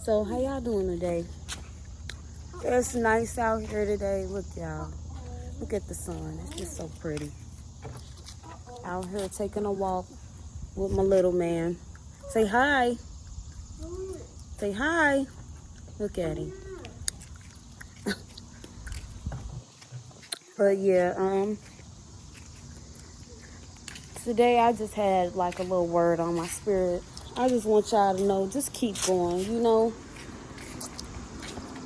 So how y'all doing today? It's nice out here today. Look, y'all. Look at the sun. It's just so pretty. Out here taking a walk with my little man. Say hi. Say hi. Look at him. But yeah, today I just had like a little word on my spirit. I just want y'all to know, just keep going. You know,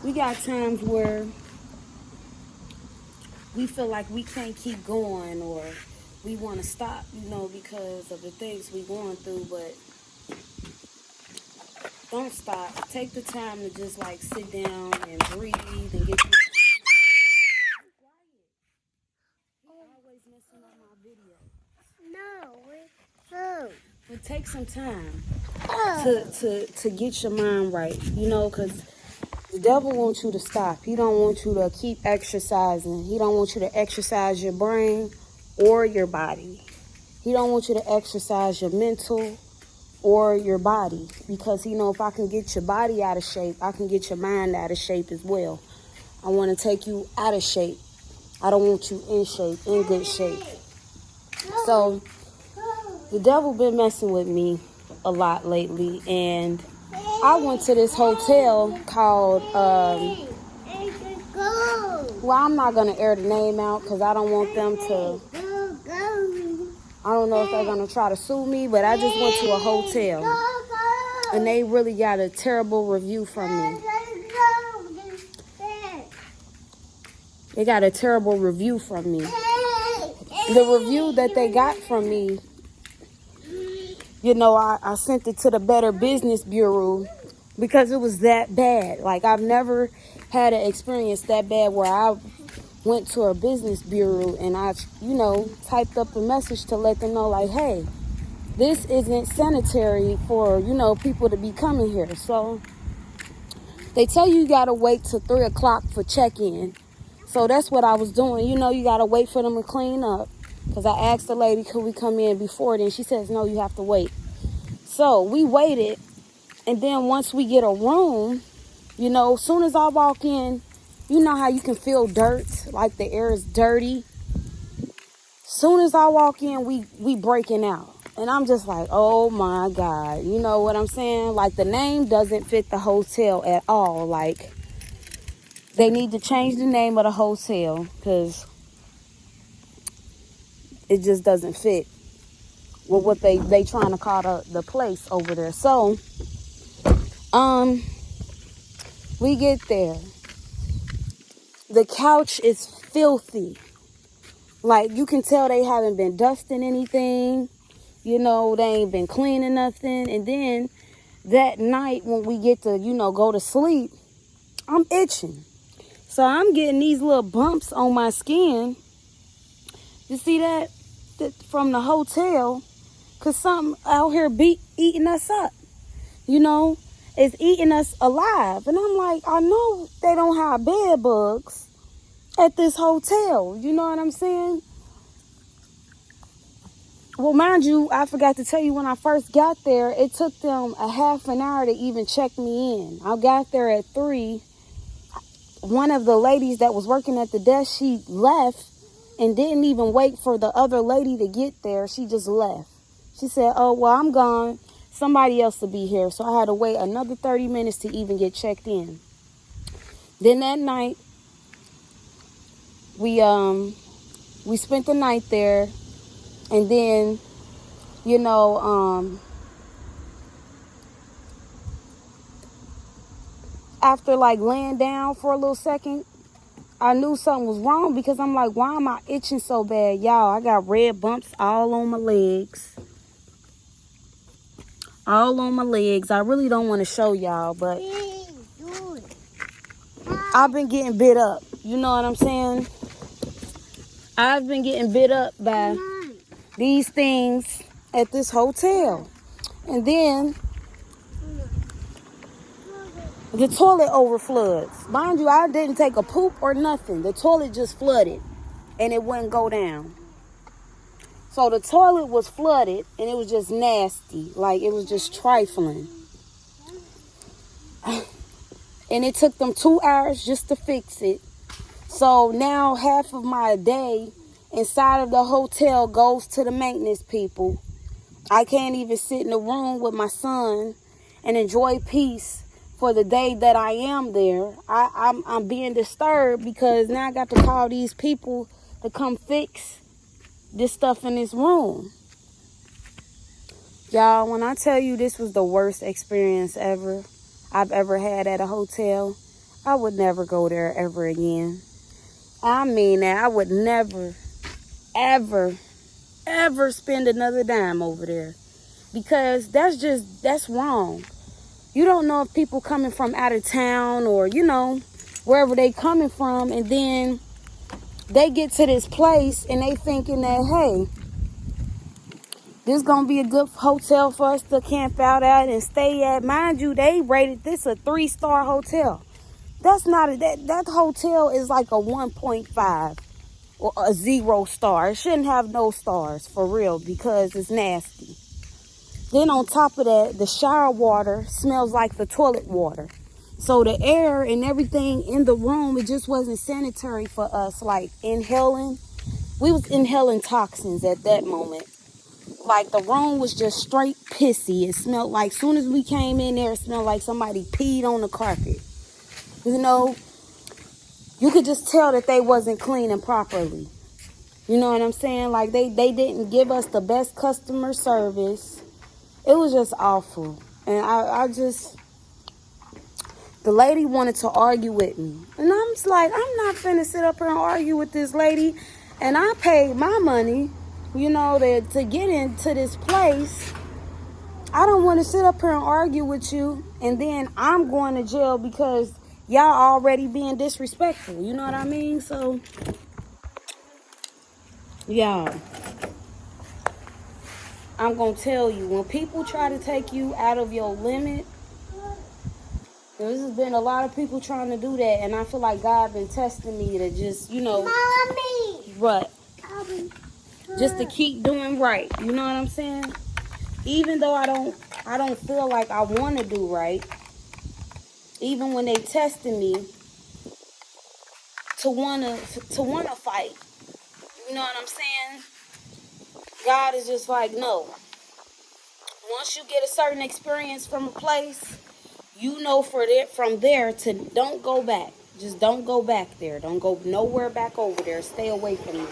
we got times where we feel like we can't keep going, or we want to stop, you know, because of the things we're going through. But don't stop. Take the time to just like sit down and breathe and get you. Always messing up my video. No. But take some time to get your mind right, you know, because the devil wants you to stop. He don't want you to keep exercising. He don't want you to exercise your brain or your body. He don't want you to exercise your mental or your body, because he know if I can get your body out of shape, I can get your mind out of shape as well. I want to take you out of shape. I don't want you in shape, in good shape. So the devil been messing with me a lot lately, and I went to this hotel called, well, I'm not going to air the name out because I don't want them to, I don't know if they're going to try to sue me, but I just went to a hotel, and they really got a terrible review from me. They got a terrible review from me. The review that they got from me, you know, I sent it to the Better Business Bureau because it was that bad. Like, I've never had an experience that bad where I went to a business bureau and I, you know, typed up a message to let them know, like, hey, this isn't sanitary for, you know, people to be coming here. So they tell you got to wait till 3 o'clock for check-in. So that's what I was doing. You know, you got to wait for them to clean up. Because I asked the lady, could we come in before then? She says, no, you have to wait. So we waited. And then once we get a room, you know, as soon as I walk in, you know how you can feel dirt, like the air is dirty. Soon as I walk in, we breaking out. And I'm just like, oh my God. You know what I'm saying? Like, the name doesn't fit the hotel at all. Like, they need to change the name of the hotel because it just doesn't fit with what they trying to call the place over there. So, we get there. The couch is filthy. Like, you can tell they haven't been dusting anything. You know, they ain't been cleaning nothing. And then that night when we get to, you know, go to sleep, I'm itching. So I'm getting these little bumps on my skin. You see that from the hotel? Because something out here eating us up. You know, it's eating us alive. And I'm like, I know they don't have bed bugs at this hotel. You know what I'm saying? Well, mind you, I forgot to tell you, when I first got there, it took them a half an hour to even check me in. I got there at 3. One of the ladies that was working at the desk, she left and didn't even wait for the other lady to get there. She just left. She said, oh, well, I'm gone. Somebody else will be here. So I had to wait another 30 minutes to even get checked in. Then that night, we spent the night there. And then, you know, after like laying down for a little second, I knew something was wrong because I'm like, why am I itching so bad? Y'all, I got red bumps all on my legs. All on my legs. I really don't want to show y'all, but I've been getting bit up. You know what I'm saying? I've been getting bit up by these things at this hotel. And then the toilet overfloods. Mind you, I didn't take a poop or nothing. The toilet just flooded and it wouldn't go down. So the toilet was flooded and it was just nasty. Like, it was just trifling. And it took them 2 hours just to fix it. So now half of my day inside of the hotel goes to the maintenance people. I can't even sit in the room with my son and enjoy peace for the day that I am there. I'm being disturbed because now I got to call these people to come fix this stuff in this room. Y'all, when I tell you this was the worst experience I've ever had at a hotel, I would never go there ever again. I mean that. I would never, ever, ever spend another dime over there. Because that's wrong. You don't know if people coming from out of town or, wherever they coming from, and then they get to this place and they thinking that, hey, this gonna be a good hotel for us to camp out at and stay at. Mind you, they rated this a 3-star hotel. That's not that hotel is like a 1.5 or a 0 star. It shouldn't have no stars for real because it's nasty. Then on top of that, the shower water smells like the toilet water. So the air and everything in the room, it just wasn't sanitary for us. Like inhaling, we was inhaling toxins at that moment. Like the room was just straight pissy. It smelled like, soon as we came in there, it smelled like somebody peed on the carpet. You could just tell that they wasn't cleaning properly. You know what I'm saying? Like they didn't give us the best customer service. It was just awful. And the lady wanted to argue with me. And I'm just like, I'm not finna sit up here and argue with this lady. And I paid my money, to get into this place. I don't want to sit up here and argue with you. And then I'm going to jail because y'all already being disrespectful. You know what I mean? So, y'all, I'm going to tell you, when people try to take you out of your limit, there's been a lot of people trying to do that, and I feel like God been testing me to just, Mommy. What? Just to keep doing right. You know what I'm saying? Even though I don't feel like I want to do right. Even when they testing me to wanna fight. You know what I'm saying? God is just like, no. Once you get a certain experience from a place, from there to don't go back. Just don't go back there. Don't go nowhere back over there. Stay away from it.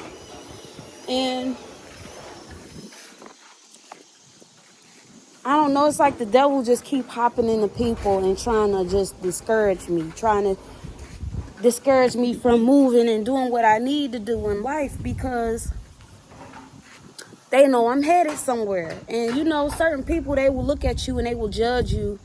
And I don't know, it's like the devil just keep hopping into people and trying to just discourage me. Trying to discourage me from moving and doing what I need to do in life because they know I'm headed somewhere. And certain people, they will look at you and they will judge you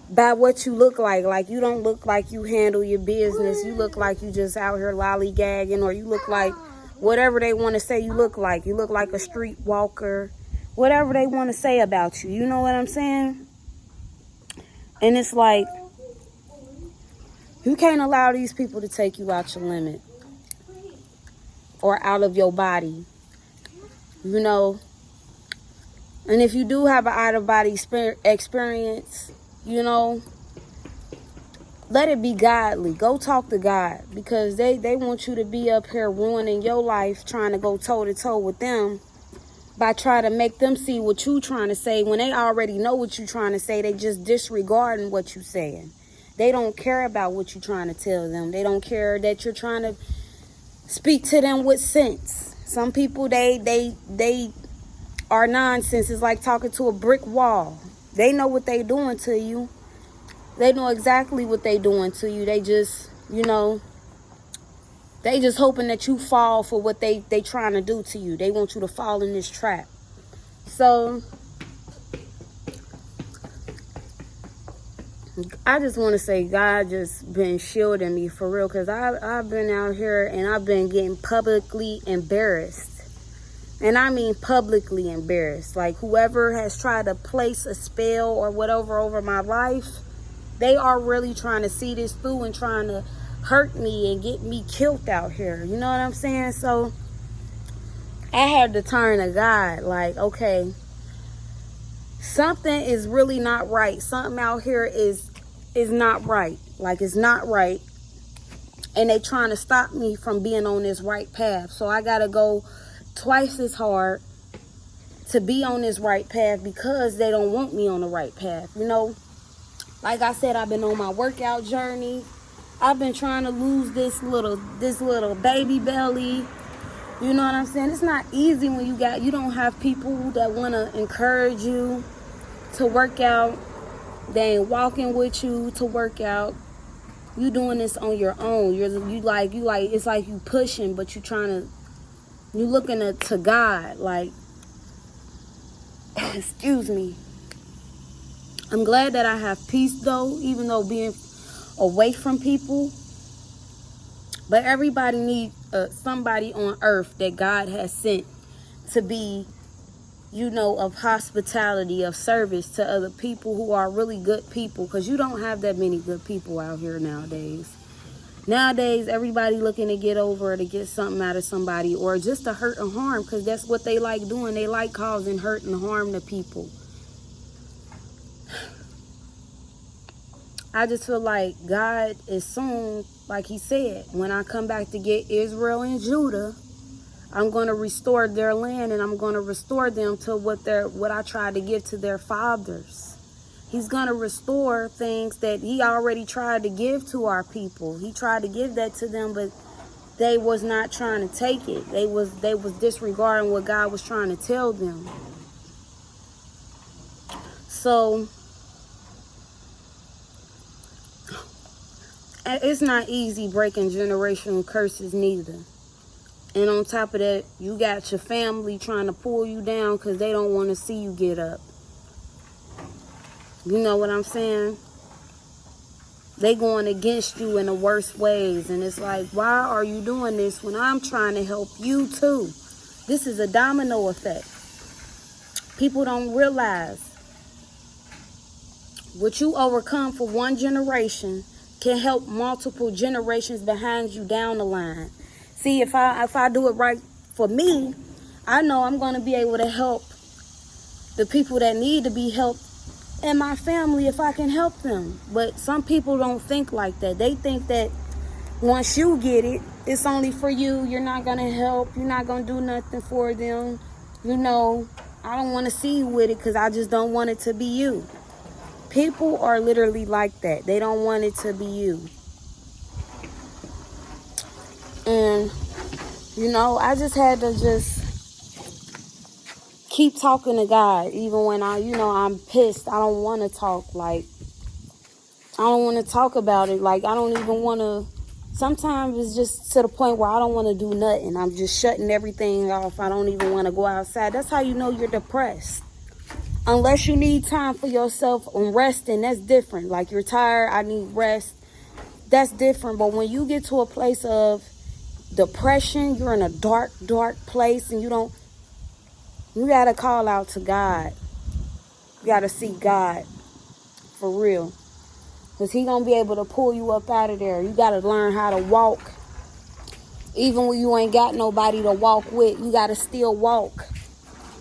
by what you look like. Like, you don't look like you handle your business. You look like you just out here lollygagging, or you look like whatever they want to say you look like. You look like a street walker. Whatever they want to say about you. You know what I'm saying? And it's like, you can't allow these people to take you out your limit or out of your body. And if you do have an out-of-body experience, let it be godly. Go talk to God, because they want you to be up here ruining your life, trying to go toe-to-toe with them by trying to make them see what you trying to say when they already know what you trying to say. They just disregarding what you saying. They don't care about what you're trying to tell them. They don't care that you're trying to speak to them with sense. Some people, they are nonsense. It's like talking to a brick wall. They know what they doing to you. They know exactly what they doing to you. They just, they just hoping that you fall for what they trying to do to you. They want you to fall in this trap. So I just want to say God just been shielding me for real, because I've been out here and I've been getting publicly embarrassed. And I mean publicly embarrassed. Like, whoever has tried to place a spell or whatever over my life, they are really trying to see this through and trying to hurt me and get me killed out here. You know what I'm saying? So I had to turn to God. Like, okay, something is really not right. Something out here is is not right. Like, it's not right. And they trying to stop me from being on this right path. So I got to go twice as hard to be on this right path because they don't want me on the right path. You know, like I said, I've been on my workout journey. I've been trying to lose this little baby belly. You know what I'm saying? It's not easy when you don't have people that want to encourage you to work out. They ain't walking with you to work out. You doing this on your own. You like it's like you pushing, but you looking to God. Like, excuse me. I'm glad that I have peace though, even though being away from people. But everybody needs somebody on earth that God has sent to be, you know, of hospitality, of service to other people who are really good people. Because you don't have that many good people out here nowadays. Nowadays, everybody looking to get over or to get something out of somebody or just to hurt and harm, because that's what they like doing. They like causing hurt and harm to people. I just feel like God is soon, like he said, when I come back to get Israel and Judah, I'm going to restore their land and I'm going to restore them to what I tried to give to their fathers. He's going to restore things that he already tried to give to our people. He tried to give that to them, but they was not trying to take it. They was disregarding what God was trying to tell them. So it's not easy breaking generational curses neither. And on top of that, you got your family trying to pull you down because they don't want to see you get up. You know what I'm saying? They going against you in the worst ways. And it's like, why are you doing this when I'm trying to help you too? This is a domino effect. People don't realize what you overcome for one generation can help multiple generations behind you down the line. See, if I do it right for me, I know I'm going to be able to help the people that need to be helped in my family if I can help them. But some people don't think like that. They think that once you get it, it's only for you. You're not going to help. You're not going to do nothing for them. You know, I don't want to see you with it because I just don't want it to be you. People are literally like that. They don't want it to be you. And, you know, I just had to keep talking to God. Even when I'm pissed. I don't want to talk. Like, I don't want to talk about it. Like, I don't even want to. Sometimes it's just to the point where I don't want to do nothing. I'm just shutting everything off. I don't even want to go outside. That's how you know you're depressed. Unless you need time for yourself and resting, that's different. Like, you're tired, I need rest. That's different. But when you get to a place of depression, you're in a dark, dark place, and you got to call out to God. You got to seek God for real. Because he going to be able to pull you up out of there. You got to learn how to walk. Even when you ain't got nobody to walk with, you got to still walk.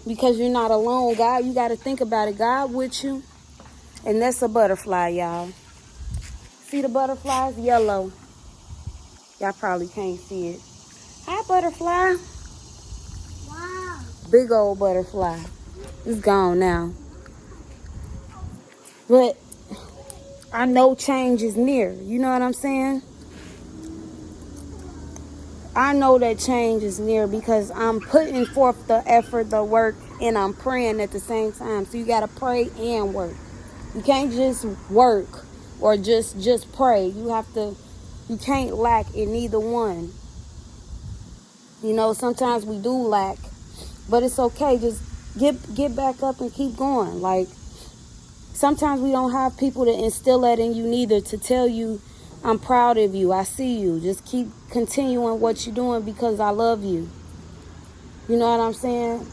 Because you're not alone, God. You got to think about it. God with you. And that's a butterfly, y'all. See the butterflies? Yellow. Y'all probably can't see it. Hi, butterfly. Wow. Big old butterfly. It's gone now. But I know change is near. You know what I'm saying? I know that change is near because I'm putting forth the effort, the work, and I'm praying at the same time. So you got to pray and work. You can't just work or just pray. You can't lack in either one. You know, sometimes we do lack, but it's okay. Just get back up and keep going. Like, sometimes we don't have people to instill that in you neither, to tell you, I'm proud of you. I see you. Just keep continuing what you're doing because I love you. You know what I'm saying?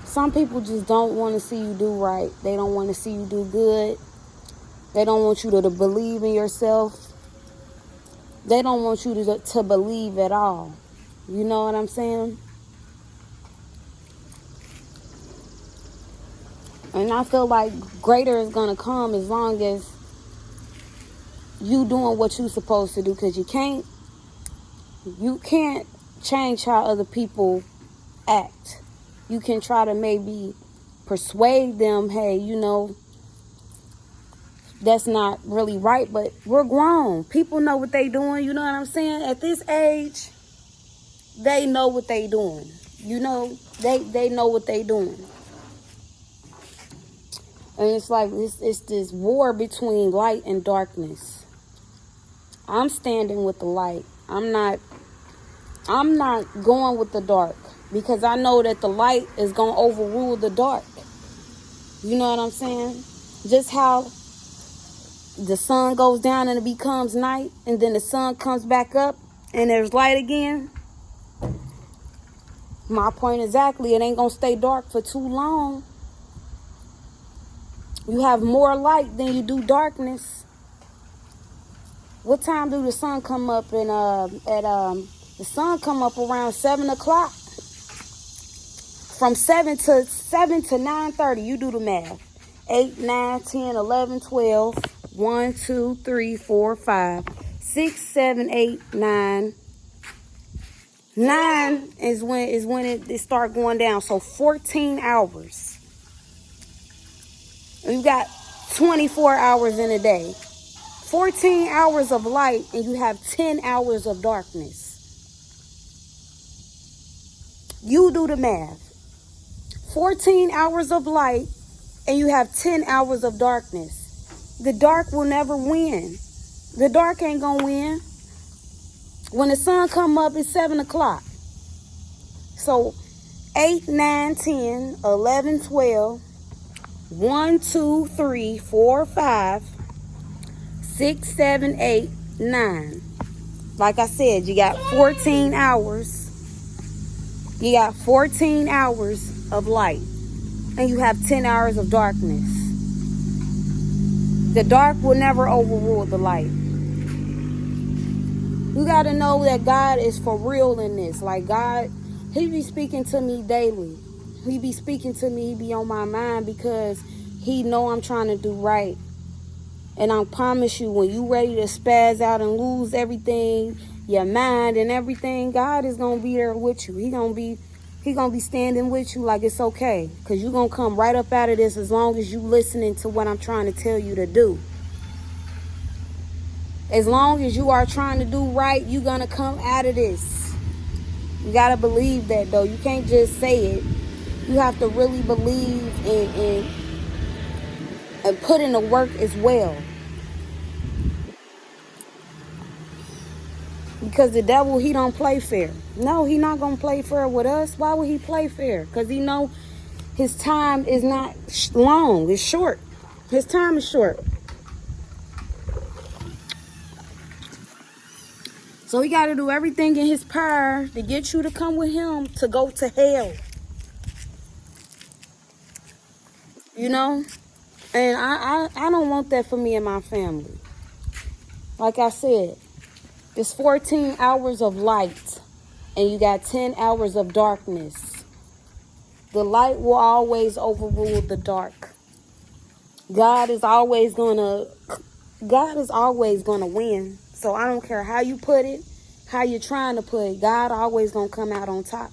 Some people just don't want to see you do right. They don't want to see you do good. They don't want you to believe in yourself. They don't want you to believe at all. You know what I'm saying? And I feel like greater is going to come as long as you doing what you supposed to do, because you can't change how other people act. You can try to maybe persuade them, hey, that's not really right, but we're grown. People know what they doing, you know what I'm saying? At this age, they know what they doing. They know what they doing. And it's like, it's this war between light and darkness. I'm standing with the light. I'm not going with the dark, because I know that the light is going to overrule the dark. You know what I'm saying? Just how the sun goes down and it becomes night, and then the sun comes back up and there's light again. My point exactly. It ain't going to stay dark for too long. You have more light than you do darkness. What time do the sun come up? And the sun come up around 7 o'clock. From 7 to 9:30. You do the math. 8, 9, 10, 11, 12. 1, 2, 3, 4, 5, 6, 7, 8, 9. 9 is when it start going down. So 14 hours. You got 24 hours in a day. 14 hours of light, and you have 10 hours of darkness. You do the math. 14 hours of light, and you have 10 hours of darkness. The dark will never win. The dark ain't gonna win. When the sun come up, it's 7 o'clock. So 8, 9, 10, 11, 12, 1, 2, 3, 4, 5, 6, 7, 8, 9. Like I said, you got 14 hours. You got 14 hours of light, and you have 10 hours of darkness. The dark will never overrule the light. You got to know that God is for real in this. Like, God, he be speaking to me daily. He be speaking to me. He be on my mind, because he know I'm trying to do right. And I promise you, when you ready to spaz out and lose everything, your mind and everything, God is going to be there with you. He going to be standing with you like it's okay. Because you're going to come right up out of this as long as you listening to what I'm trying to tell you to do. As long as you are trying to do right, you're going to come out of this. You got to believe that, though. You can't just say it. You have to really believe and put in the work as well. Because the devil, he don't play fair. No, he not going to play fair with us. Why would he play fair? Because he know his time is not long. It's short. His time is short. So he got to do everything in his power to get you to come with him to go to hell. You know? And I don't want that for me and my family. Like I said, it's 14 hours of light, and you got 10 hours of darkness. The light will always overrule the dark. God is always gonna win. So I don't care how you put it, how you're trying to put it, God always gonna come out on top.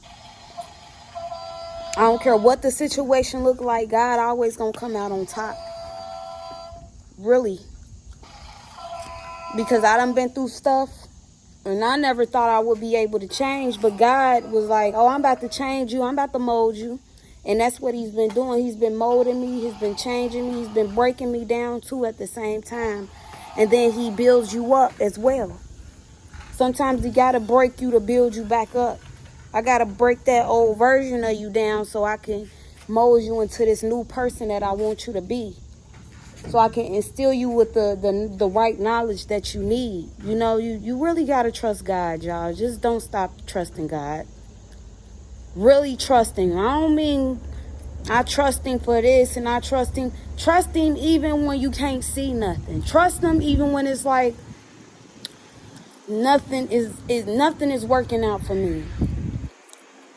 I don't care what the situation look like, God always gonna come out on top. Really. Because I done been through stuff, and I never thought I would be able to change, but God was like, oh, I'm about to change you, I'm about to mold you. And that's what he's been doing. He's been molding me, he's been changing me, he's been breaking me down too at the same time. And then he builds you up as well. Sometimes he got to break you to build you back up. I got to break that old version of you down so I can mold you into this new person that I want you to be. So I can instill you with the right knowledge that you need. You know, you really got to trust God, y'all. Just don't stop trusting God. Really trusting. I don't mean I trust him for this and I trust him. Trust him even when you can't see nothing. Trust him even when it's like nothing is working out for me.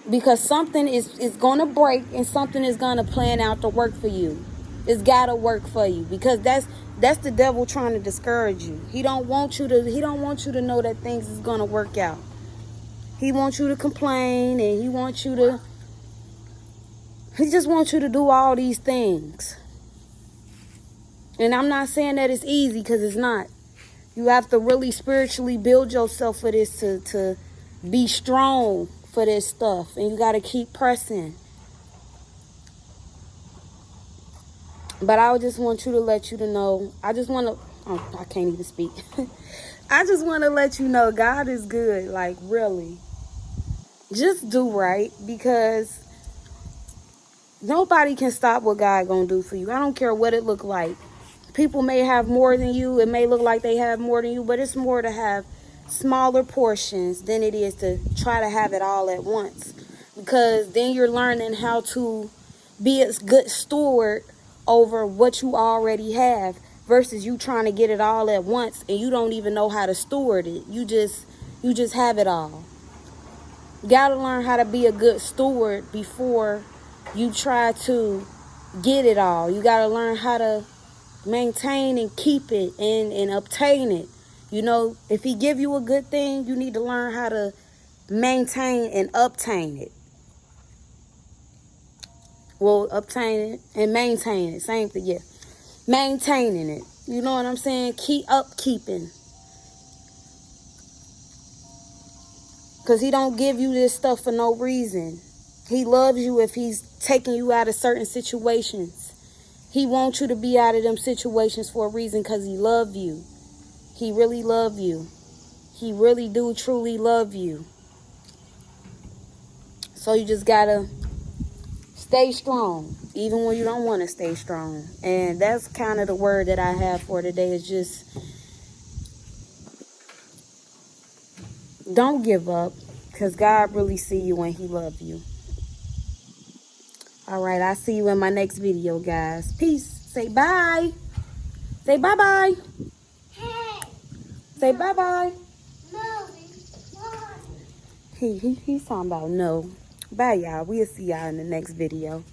Because something is going to break and something is going to plan out to work for you. It's gotta work for you, because that's the devil trying to discourage you. He don't want you to know that things is gonna work out. He wants you to complain, and he just wants you to do all these things. And I'm not saying that it's easy, because it's not. You have to really spiritually build yourself for this, to be strong for this stuff. And you got to keep pressing. But I just want you to let you to know. I can't even speak. I just want to let you know God is good. Like, really. Just do right, because nobody can stop what God gonna do for you. I don't care what it look like. People may have more than you. It may look like they have more than you, but it's more to have smaller portions than it is to try to have it all at once. Because then you're learning how to be a good steward over what you already have, versus you trying to get it all at once and you don't even know how to steward it. You just have it all. You gotta learn how to be a good steward before you try to get it all. You gotta learn how to maintain and keep it and obtain it. You know, if he give you a good thing, you need to learn how to maintain and obtain it. Well, obtain it and maintain it. Same thing, yeah. Maintaining it. You know what I'm saying? Keep upkeeping. Because he don't give you this stuff for no reason. He loves you if he's taking you out of certain situations. He wants you to be out of them situations for a reason, because he love you. He really love you. He really do truly love you. So you just gotta stay strong, even when you don't want to stay strong. And that's kind of the word that I have for today, is just don't give up, because God really see you and he love you. All right, I'll see you in my next video, guys. Peace. Say bye. Say bye-bye. Hey. Say bye-bye. No. He's talking about no. Bye, y'all. We'll see y'all in the next video.